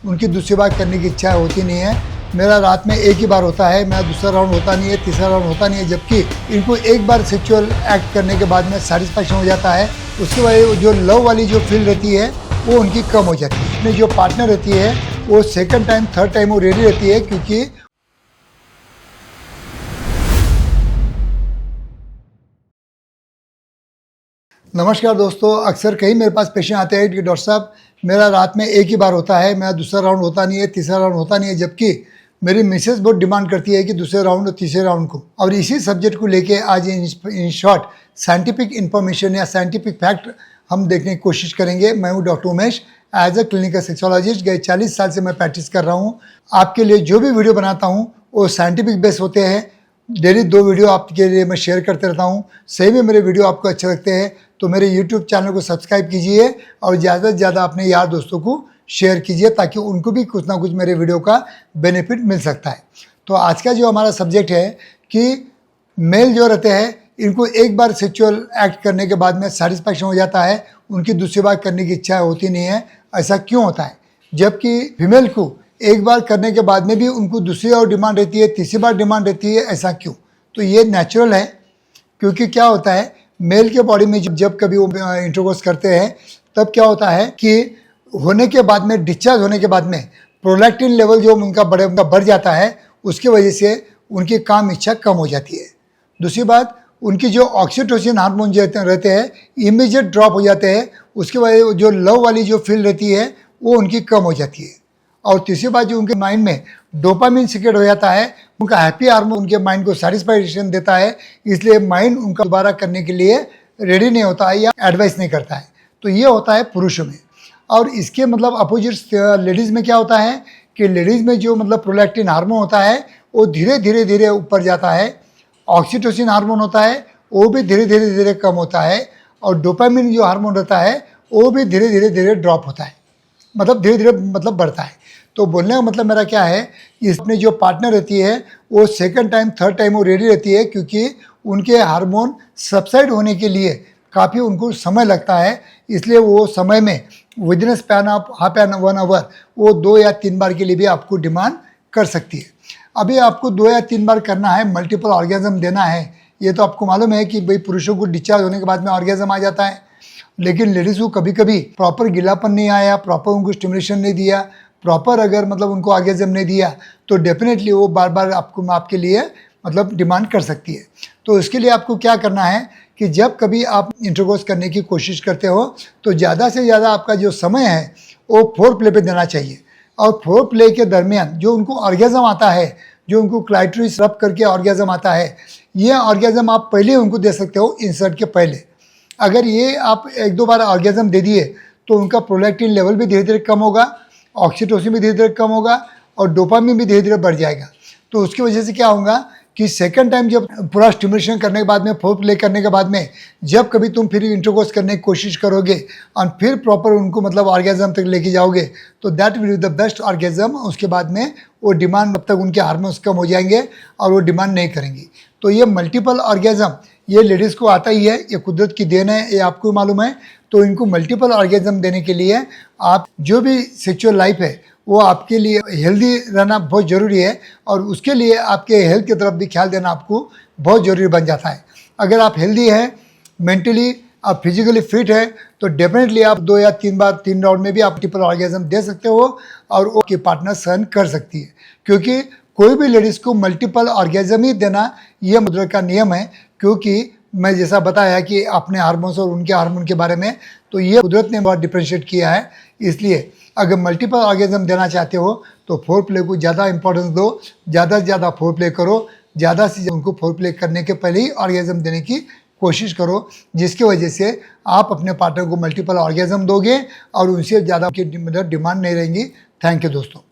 उनकी दूसरी बार करने की इच्छा होती नहीं है। मेरा रात में एक ही बार होता है, मेरा दूसरा राउंड होता नहीं है, तीसरा राउंड होता नहीं है, जबकि इनको एक बार सेक्सुअल एक्ट करने के बाद में सेटिस्फैक्शन हो जाता है। उसके बाद जो लव वाली जो फील रहती है वो उनकी कम हो जाती है। अपने जो पार्टनर रहती है वो सेकंड टाइम थर्ड टाइम वो रेडी रहती है, क्योंकि नमस्कार दोस्तों, अक्सर कहीं मेरे पास पेशेंट आते हैं कि डॉक्टर साहब मेरा रात में एक ही बार होता है, मेरा दूसरा राउंड होता नहीं है, तीसरा राउंड होता नहीं है, जबकि मेरी मिसेस बहुत डिमांड करती है कि दूसरे राउंड और तीसरे राउंड को। और इसी सब्जेक्ट को लेके आज इन शॉर्ट साइंटिफिक इन्फॉर्मेशन या साइंटिफिक फैक्ट हम देखने की कोशिश करेंगे। मैं हूँ doctor Umesh, as a clinical sexologist. गए 40 साल से मैं प्रैक्टिस कर रहा हूँ। आपके लिए जो भी वीडियो बनाता हूँ वो साइंटिफिक बेस होते हैं। डेली 2 वीडियो आपके लिए मैं शेयर करते रहता हूँ। सही में मेरे वीडियो आपको अच्छे लगते हैं तो मेरे YouTube चैनल को सब्सक्राइब कीजिए और ज़्यादा से ज़्यादा अपने यार दोस्तों को शेयर कीजिए, ताकि उनको भी कुछ ना कुछ मेरे वीडियो का बेनिफिट मिल सकता है। तो आज का जो हमारा सब्जेक्ट है कि मेल जो रहते हैं इनको एक बार सेक्सुअल एक्ट करने के बाद में सेटिस्फैक्शन हो जाता है, उनकी दूसरी बार करने की इच्छा होती नहीं है। ऐसा क्यों होता है? जबकि फीमेल को एक बार करने के बाद में भी उनको दूसरी और डिमांड रहती है, तीसरी बार डिमांड रहती है। ऐसा क्यों? तो ये नेचुरल है, क्योंकि क्या होता है मेल के बॉडी में जब कभी वो इंटरकोर्स करते हैं तब क्या होता है कि होने के बाद में, डिस्चार्ज होने के बाद में प्रोलैक्टिन लेवल जो उनका बढ़ जाता है, उसकी वजह से उनकी काम इच्छा कम हो जाती है। दूसरी बात, उनकी जो ऑक्सीटोसिन हार्मोन जो रहते हैं इमीडिएट ड्रॉप हो जाते हैं। उसके वजह जो लव वाली जो फील रहती है वो उनकी कम हो जाती है। और तीसरी बात, जो उनके माइंड में डोपामिन सीक्रेट हो जाता है, उनका हैप्पी हार्मोन उनके माइंड को सेटिस्फैक्शन देता है, इसलिए माइंड उनका दोबारा करने के लिए रेडी नहीं होता है या एडवाइस नहीं करता है। तो ये होता है पुरुषों में। और इसके मतलब अपोजिट लेडीज़ में क्या होता है कि लेडीज़ में जो मतलब प्रोलैक्टिन हार्मोन होता है वो धीरे धीरे ऊपर जाता है। ऑक्सीटोसिन हार्मोन होता है वो भी धीरे धीरे कम होता है। और डोपामिन जो हार्मोन रहता है वो भी धीरे धीरे ड्रॉप होता है, मतलब धीरे धीरे मतलब बढ़ता है। तो बोलने का मतलब मेरा क्या है, इसमें जो पार्टनर रहती है वो सेकंड टाइम थर्ड टाइम वो रेडी रहती है, क्योंकि उनके हार्मोन सबसाइड होने के लिए काफ़ी उनको समय लगता है। इसलिए वो समय में within span of half an 1 hour वो 2 या 3 बार के लिए भी आपको डिमांड कर सकती है। अभी आपको 2 या 3 बार करना है, मल्टीपल ऑर्गेजम देना है। ये तो आपको मालूम है कि भाई पुरुषों को डिस्चार्ज होने के बाद में ऑर्गेजम आ जाता है, लेकिन लेडीज़ को कभी कभी प्रॉपर गिलापन नहीं आया, प्रॉपर उनको स्टिमुलेशन नहीं दिया, प्रॉपर अगर मतलब उनको ऑर्गेजम नहीं दिया तो डेफिनेटली वो बार बार आपके लिए मतलब डिमांड कर सकती है। तो इसके लिए आपको क्या करना है कि जब कभी आप इंटरकोर्स करने की कोशिश करते हो तो ज़्यादा से ज़्यादा आपका जो समय है वो फोर प्ले पे देना चाहिए। और फोर प्ले के दरमियान जो उनको ऑर्गेजम आता है, जो उनको क्लाइटोरिस रब करके ऑर्गेजम आता है, ये ऑर्गेजम आप पहले उनको दे सकते हो, इंसर्ट के पहले। अगर ये आप 1-2 बार ऑर्गेजम दे दिए तो उनका प्रोलैक्टिन लेवल भी धीरे धीरे कम होगा, ऑक्सीटोसिन भी धीरे धीरे कम होगा और डोपामिन भी धीरे धीरे बढ़ जाएगा। तो उसकी वजह से क्या होगा कि सेकंड टाइम जब पूरा स्टिमुलेशन करने के बाद में, फोर प्ले करने के बाद में, जब कभी तुम फिर इंटरकोर्स करने की कोशिश करोगे और फिर प्रॉपर उनको मतलब ऑर्गेजम तक लेके जाओगे तो that will be the best orgasm. उसके बाद में वो डिमांड, अब तक उनके हार्मोन्स कम हो जाएंगे और वो डिमांड नहीं करेंगी। तो ये मल्टीपल ऑर्गेजम ये लेडीज़ को आता ही है, ये कुदरत की देन है, ये आपको मालूम है। तो इनको मल्टीपल ऑर्गेजम देने के लिए आप जो भी सेक्सुअल लाइफ है वो आपके लिए हेल्दी रहना बहुत ज़रूरी है, और उसके लिए आपके हेल्थ की तरफ भी ख्याल देना आपको बहुत ज़रूरी बन जाता है। अगर आप हेल्दी हैं, मेंटली आप फिजिकली फिट है, तो डेफिनेटली आप 2 या 3 बार 3 राउंड में भी आप मल्टीपल ऑर्गेजम दे सकते हो और वो की पार्टनर सहन कर सकती है। क्योंकि कोई भी लेडीज़ को मल्टीपल ऑर्गेजम ही देना ये कुदरत का नियम है। क्योंकि मैं जैसा बताया कि अपने हार्मोन्स और उनके हार्मोन के बारे में, तो ये कुदरत ने बहुत डिफरेंशिएट किया है। इसलिए अगर मल्टीपल ऑर्गेजम देना चाहते हो तो फोर प्ले को ज़्यादा इंपॉर्टेंस दो, ज़्यादा से ज़्यादा फोर प्ले करो, ज़्यादा से उनको फोर प्ले करने के पहले ही ऑर्गेजम देने की कोशिश करो, जिसकी वजह से आप अपने पार्टनर को मल्टीपल ऑर्गेजम दोगे और उनसे ज़्यादा डिमांड नहीं रहेंगी। थैंक यू दोस्तों।